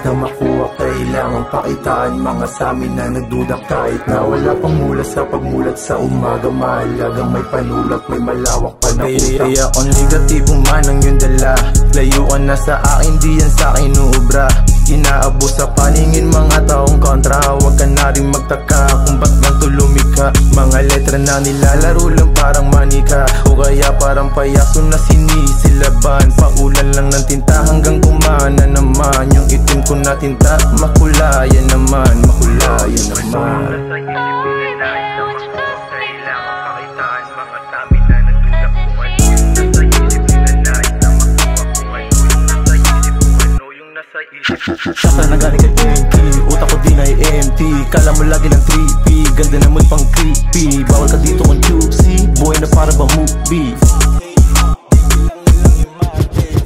na makuha, kailangan pakitaan. Mga samin na nagduda kahit na wala pang mula sa pagmulat sa umaga. Mahalagang may panulat, may malawak pa na utak. Kaya kung negatibong man ang iyong dala, layo ka na sa akin, di yan sa akin uubra. Inaabos sa paningin mga taong kontra. Huwag ka na rin magtaka kung ba't ganito lumika. Mga letra na nilalaro lang parang manika, o kaya parang payaso na sinisilaban. Paulan lang ng tinta hanggang gumana naman. Yung itim ko na tinta, makulayan naman, makulayan naman. Saka na galing kay MT, utak ko din ay empty. Kala mo lagi ng 3P, ganda naman pang creepy. Bawal ka dito kung juicy, buhay na para bang movie.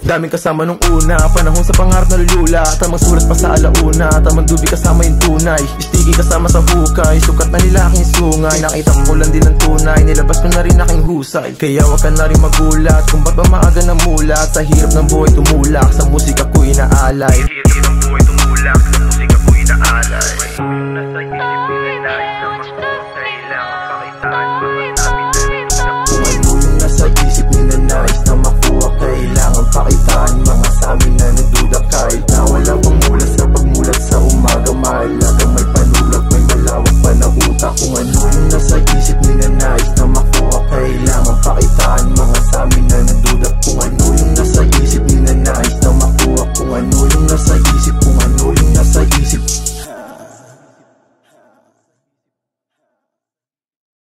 Daming kasama nung una, panahon sa pangarap na lulula. Tamang sulat pa sa alauna, tamang dubi kasama yung tunay. Sticky kasama sa hukay, sukat na nila aking sungay. Nakita mo lang din ang tunay, nilabas mo na rin aking husay. Kaya wag ka na rin magulat kung ba't ba maaga na mulat. Sa hirap ng buhay tumulak, sa musika ko inaalay.